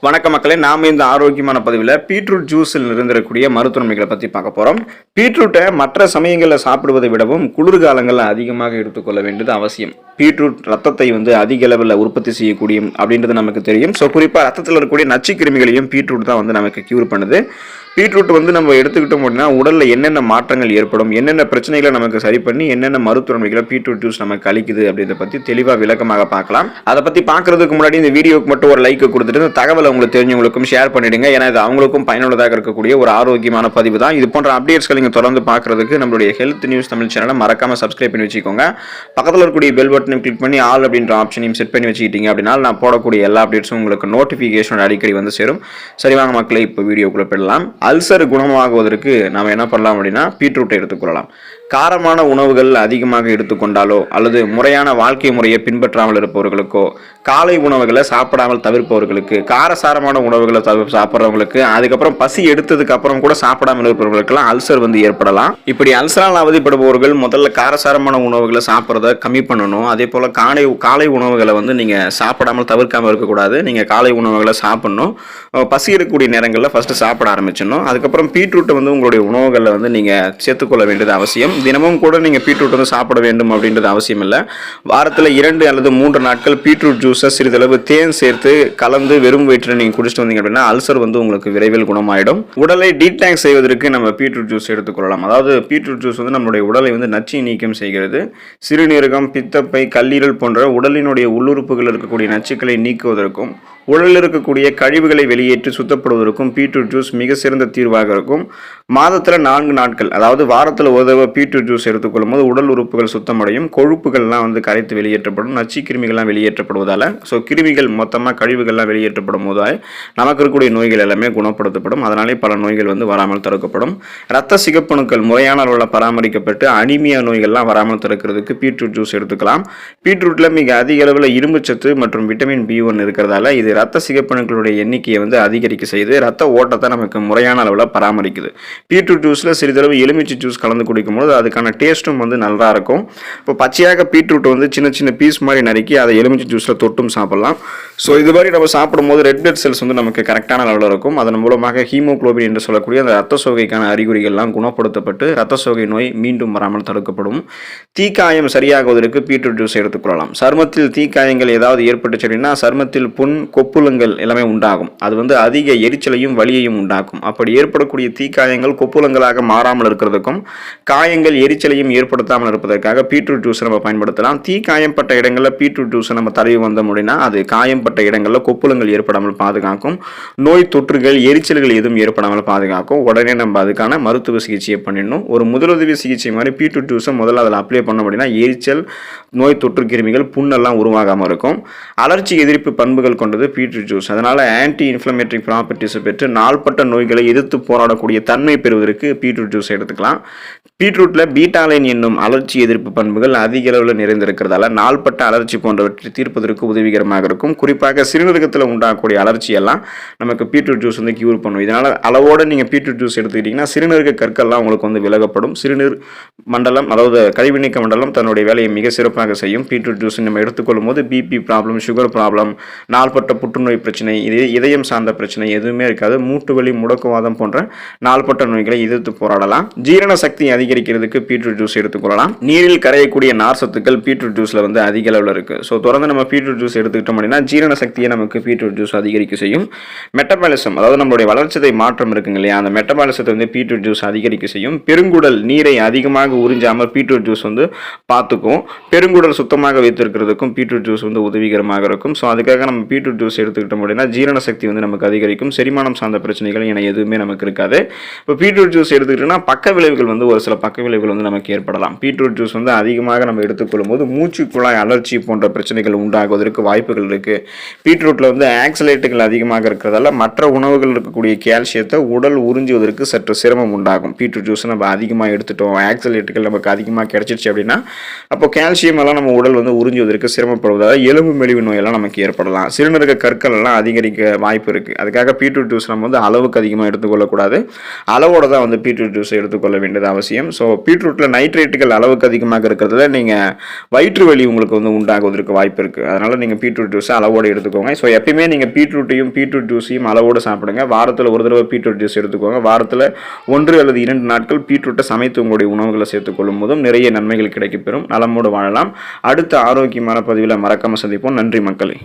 வணக்க மக்களே, நாம இந்த ஆரோக்கியமான பதிவில் பீட்ரூட் ஜூஸில் இருந்திருக்கக்கூடிய மருத்துவமைகளை பற்றி பார்க்க போகிறோம். பீட்ரூட்டை மற்ற சமயங்களில் சாப்பிடுவதை விடவும் குளிர்காலங்களில் அதிகமாக எடுத்துக்கொள்ள வேண்டியது அவசியம். பீட்ரூட் ரத்தத்தை அதிக அளவில் உற்பத்தி செய்யக்கூடிய அப்படின்றது நமக்கு தெரியும். ஸோ குறிப்பாக ரத்தத்தில் இருக்கக்கூடிய நச்சு கிருமிகளையும் பீட்ரூட் தான் நமக்கு கியூர் பண்ணுது. பீட்ரூட் நம்ம எடுத்துக்கிட்டோம் அப்படின்னா உடலில் என்னென்ன மாற்றங்கள் ஏற்படும், என்னென்ன பிரச்சனைகளை நமக்கு சரி பண்ணி என்னென்ன மருத்துவமைகளை பீட்ரூட் ஜூஸ் நமக்கு அளிக்குது அப்படின்றத பற்றி தெளிவாக விளக்கமாக பார்க்கலாம். அதை பற்றி பார்க்கறதுக்கு முன்னாடி இந்த வீடியோக்கு மட்டும் ஒரு லைக் கொடுத்துட்டு இந்த தகவலை உங்களுக்கு தெரிஞ்சவங்களுக்கும் ஷேர் பண்ணிடுங்க. ஏன்னா இது அவங்களுக்கும் பயனுள்ளதாக இருக்கக்கூடிய ஒரு ஆரோக்கியமான பதிவு தான். இது போன்ற அப்டேட்ஸ்களை நீங்கள் தொடர்ந்து பார்க்கறதுக்கு நம்மளுடைய ஹெல்த் நியூஸ் தமிழ் சேனலை மறக்காம சப்ஸ்கிரைப் பண்ணி வச்சுக்கோங்க. பக்கத்தில் இருக்கக்கூடிய பெல் பட்டனையும் கிளிக் பண்ணி ஆல் அப்படின்ற ஆப்ஷனையும் செட் பண்ணி வச்சுக்கிட்டீங்க அப்படின்னா நான் போடக்கூடிய எல்லா அப்டேட்ஸும் உங்களுக்கு நோட்டிஃபிகேஷன் அடிக்கடி சேரும். சரி வாங்க மக்களை, இப்போ வீடியோக்குள்ள போயிடலாம். அல்சர் குணமாகுவதற்கு நாம் என்ன பண்ணலாம் அப்படின்னா பீட்ரூட்டை எடுத்துக்கொள்ளலாம். காரமான உணவுகள் அதிகமாக எடுத்துக்கொண்டாலோ அல்லது முறையான வாழ்க்கை முறையை பின்பற்றாமல் இருப்பவர்களுக்கோ, காலை உணவுகளை சாப்பிடாமல் தவிர்ப்பவர்களுக்கு, காரசாரமான உணவுகளை சாப்பிட்றவங்களுக்கு, அதுக்கப்புறம் பசி எடுத்ததுக்கு அப்புறம் கூட சாப்பிடாமல் இருப்பவர்களுக்கெல்லாம் அல்சர் ஏற்படலாம். இப்படி அல்சரால் அவதிப்படுபவர்கள் முதல்ல காரசாரமான உணவுகளை சாப்பிட்றத கம்மி பண்ணணும். அதே போல் காலை உணவுகளை நீங்கள் சாப்பிடாமல் தவிர்க்காமல் இருக்கக்கூடாது. நீங்கள் காலை உணவுகளை சாப்பிடணும். பசி இருக்கக்கூடிய நேரங்களில் ஃபஸ்ட்டு சாப்பிட ஆரம்பிச்சிடணும். அதுக்கப்புறம் பீட்ரூட்டை உங்களுடைய உணவுகளில் நீங்கள் சேர்த்துக்கொள்ள வேண்டியது அவசியம். தினமும் கூட நீங்கள் பீட்ரூட் சாப்பிட வேண்டும் அப்படின்றது அவசியம் இல்லை. வாரத்தில் 2 அல்லது 3 நாட்கள் பீட்ரூட் ஜூஸை சிறிதளவு தேன் சேர்த்து கலந்து வெறும் வயிற்றில் நீங்கள் குடிச்சிட்டு வந்தீங்க அப்படின்னா அல்சர் உங்களுக்கு விரைவில் குணமாயிடும். உடலை டீடாக்ஸ் செய்வதற்கு நம்ம பீட்ரூட் ஜூஸ் எடுத்துக்கொள்ளலாம். அதாவது பீட்ரூட் ஜூஸ் நம்மளுடைய உடலை நச்சு நீக்கம் செய்கிறது. சிறுநீரகம், பித்தப்பை, கல்லீரல் போன்ற உடலினுடைய உள்ளுறுப்புகள் இருக்கக்கூடிய நச்சுக்களை நீக்குவதற்கும் உடலில் இருக்கக்கூடிய கழிவுகளை வெளியேற்றி சுத்தப்படுவதற்கும் பீட்ரூட் ஜூஸ் மிக சிறந்த தீர்வாக இருக்கும். மாதத்தில் 4 நாட்கள், அதாவது வாரத்தில் ஒரு தடவை பீட்ரூட் ஜூஸ் எடுத்துக்கொள்ளும் போது உடல் உறுப்புகள் சுத்தமடையும். கொழுப்புகள்லாம் கரைத்து வெளியேற்றப்படும். நச்சு கிருமிகள்லாம் வெளியேற்றப்படுவதால், ஸோ கிருமிகள் மொத்தமாக கழிவுகள்லாம் வெளியேற்றப்படும் போதால் நமக்கு இருக்கக்கூடிய நோய்கள் எல்லாமே குணப்படுத்தப்படும். அதனாலே பல நோய்கள் வராமல் தடுக்கப்படும். இரத்த சிகப்பணுக்கள் முறையான அளவில் பராமரிக்கப்பட்டு அனிமியா நோய்கள்லாம் வராமல் தடுக்கிறதுக்கு பீட்ரூட் ஜூஸ் எடுத்துக்கலாம். பீட்ரூட்டில் மிக அதிக அளவில் இரும்புச்சத்து மற்றும் விட்டமின் B1 இருக்கிறதால இது ரத்த சிகப்பணுக்களுடைய எண்ணிக்கையை அதிகரிக்க செய்து ரத்த ஓட்டத்தை நமக்கு முறையான அளவில் பராமரிக்குது. பீட்ரூட் ஜூஸில் சிறிதளவு எலுமிச்சை ஜூஸ் கலந்து குடிக்கும் போது அதுக்கான டேஸ்ட்டும் நல்லா இருக்கும். இப்போ பச்சையாக பீட்ரூட் சின்ன சின்ன பீஸ் மாதிரி நறுக்கி அதை எலுமிச்சை ஜூஸில் தொட்டும் சாப்பிடலாம். ஸோ இது மாதிரி நம்ம சாப்பிடும்போது ரெட் பிளட் செல்ஸ் நமக்கு கரெக்டான அளவில் இருக்கும். அதன் மூலமாக ஹீமோகுளோபின் என்று சொல்லக்கூடிய அந்த ரத்த சோகைக்கான அறிகுறிகள்லாம் குணப்படுத்தப்பட்டு ரத்த சோகை நோய் மீண்டும் வராமல் தடுக்கப்படும். தீக்காயம் சரியாகுவதற்கு பீட்ரூட் ஜூஸ் எடுத்துக்கொள்ளலாம். சருமத்தில் தீக்காயங்கள் ஏதாவது ஏற்பட்டுச்சு அப்படின்னா சருமத்தில் புண், கொப்புளங்கள் எல்லாமே உண்டாகும். அது அதிக எரிச்சலையும் வலியையும் உண்டாக்கும். அப்படி ஏற்படக்கூடிய தீக்காயங்கள் கொப்புளங்களாக மாறாமல் இருக்கிறதுக்கும் காயங்கள் எரிச்சலையும் ஏற்படுத்தாமல் இருப்பதற்காக பீட்ரூட் ஜூஸ் நம்ம பயன்படுத்தலாம். தீக்காயப்பட்ட இடங்களில் பீட்ரூட் ஜூஸ் நம்ம தடவி வந்த முடினா அது காயம்பட்ட இடங்களில் கொப்புளங்கள் ஏற்படாமல் பாதுகாக்கும். நோய் தொற்றுகள், எரிச்சல்கள் எதுவும் ஏற்படாமல் பாதுகாக்கும். உடனே நம்ம அதுக்கான மருத்துவ சிகிச்சையை பண்ணிடணும். ஒரு முதலுதவி சிகிச்சை மாதிரி பீட்ரூட் ஜூஸை முதல்ல அதில் அப்ளை பண்ண முடியும்னா எரிச்சல், நோய் தொற்று கிருமிகள், புண்ணெல்லாம் உருவாகாமல் இருக்கும். அலர்ச்சி எதிர்ப்பு பண்புகள் கொண்டது பீட்ரூட் ஜூஸ். அதனால ஆன்டி இன்ஃப்ளமேட்டரி ப்ராப்பர்ட்டிஸ் பெற்று நாள்பட்ட நோய்களை எதிர்த்து போராடக்கூடிய தன்மை பெறுவதற்கு பீட்ரூட் ஜூஸ் எடுத்துக்கலாம். பீட்ரூட்ல பீட்டாலைன் என்னும் அலர்ச்சி எதிர்ப்பு பண்புகள் அதிக அளவில் நிறைந்திருக்கிறதால நாள்பட்ட அலர்ச்சி போன்றவற்றை தீர்ப்பதற்கு உதவிகரமாக இருக்கும். குறிப்பாக சிறுநீரகத்தில் உண்டாகக்கூடிய அலர்ச்சி எல்லாம் நமக்கு பீட்ரூட் ஜூஸ் கியூர் பண்ணும். இதனால அளவோட நீங்க பீட்ரூட் ஜூஸ் எடுத்துக்கிட்டீங்கன்னா சிறுநீரக கற்கள்லாம் உங்களுக்கு விலகப்படும். சிறுநீர் மண்டலம், அதாவது கழிவுநீக்க மண்டலம் தன்னுடைய வேலையை மிக சிறப்பாக செய்யும். பீட்ரூட் ஜூஸ் நம்ம எடுத்துக்கொள்ளும் போது பிபி ப்ராப்ளம், சுகர் ப்ராப்ளம், நாள்பட்ட புற்றுநோய் பிரச்சனை, இதயம் சார்ந்த பிரச்சனை எதுவுமே இருக்காது. மூட்டு வலி, முடக்குவாதம் போன்ற நாள்பட்ட நோய்களை எதிர்த்து போராடலாம். ஜீரண சக்தி அதிகரிக்கிறதுக்கு பீட்ரூட் ஜூஸ் எடுத்துக்கொள்ளலாம். நீரில் கரையக்கூடிய நார் சத்துக்கள் பீட்ரூட் ஜூஸ்ல அதிக அளவில் இருக்கு. ஸோ தொடர்ந்து நம்ம பீட்ரூட் ஜூஸ் எடுத்துக்கிட்டோம் அப்படின்னா ஜீரண சக்தியை நமக்கு பீட்ரூட் ஜூஸ் அதிகரிக்க செய்யும். மெட்டபாலிசம், அதாவது நம்மளுடைய வளர்ச்சிதை மாற்றம் இருக்குங்க இல்லையா, அந்த மெட்டபாலிசத்தை பீட்ரூட் ஜூஸ் அதிகரிக்க செய்யும். பெருங்குடல் நீரை அதிகமாக உறிஞ்சாமல் பீட்ரூட் ஜூஸ் பார்த்துக்கும். பெருங்குடல் சுத்தமாக வைத்திருக்கிறதுக்கும் பீட்ரூட் ஜூஸ் உதவிகரமாக இருக்கும். ஸோ அதுக்காக நம்ம பீட்ரூட் ஜூஸ் எடுத்துக்கிட்டோம் அப்படின்னா ஜீரண சக்தி நமக்கு அதிகரிக்கும். செரிமானம் சார்ந்த பிரச்சனைகள் என எதுவுமே நமக்கு இருக்காது. இப்போ பீட்ரூட் ஜூஸ் எடுத்துக்கிட்டோம்னா பக்க விளைவுகள் ஒரு சில பக்க விளைவுகள் நமக்கு ஏற்படலாம். பீட்ரூட் ஜூஸ் அதிகமாக நம்ம எடுத்துக்கொள்ளும் போது மூச்சு குழாய் அலர்ச்சி போன்ற பிரச்சனைகள் உண்டாகுவதற்கு வாய்ப்புகள் இருக்கு. பீட்ரூட்ல ஆக்சலேட்டுகள் அதிகமாக இருக்கிறதால மற்ற உணவுகள் இருக்கக்கூடிய கால்சியத்தை உடல் உறிஞ்சுவதற்கு சற்று சிரமம் உண்டாகும். பீட்ரூட் ஜூஸ் நம்ம அதிகமாக எடுத்துட்டோம், ஆக்சலேட்டுகள் நமக்கு அதிகமாக கிடைச்சிருச்சு அப்படின்னா அப்போ கால்சியம் எல்லாம் நம்ம உடல் உறிஞ்சுவதற்கு சிரமப்படுவதால் எலும்பு மெலிவு நோயெல்லாம் நமக்கு ஏற்படலாம். சிறுநீரக கற்கள் எல்லாம் அதிகரிக்க வாய்ப்பு இருக்கு. அதுக்காக பீட்ரூட் ஜூஸ் நம்ம அளவுக்கு அதிகமாக எடுத்துக்கொள்ளக்கூடாது. அளவோட தான் பீட்ரூட் ஜூஸ் எடுத்துக்கொள்ள வேண்டியது அவசியம். ஸோ பீட்ரூட்டில் நைட்ரேட்டுகள் அளவுக்கு அதிகமாக இருக்கிறதுல நீங்கள் வயிற்று வலி உங்களுக்கு வந்து உண்டாகுவதற்கு வாய்ப்பு இருக்குது. அதனால் நீங்கள் பீட்ரூட் ஜூஸை அளவோடு எடுத்துக்கோங்க. ஸோ எப்பயுமே நீங்கள் பீட்ரூட் ஜூஸையும் அளவோடு சாப்பிடுங்க. வாரத்தில் ஒரு தடவை பீட்ரூட் ஜூஸ் எடுத்துக்கோங்க. வாரத்தில் 1 அல்லது 2 நாட்கள் பீட்ரூட்டை சமைத்து உங்களுடைய உணவுகளை சேர்த்துக்கொள்ளும் போதும் நிறைய நன்மைகள் கிடைக்கப்பெறும். நலமோடு வாழலாம். அடுத்த ஆரோக்கியமான பதிவில் மறக்காமல் சந்திப்போம். நன்றி மக்களே.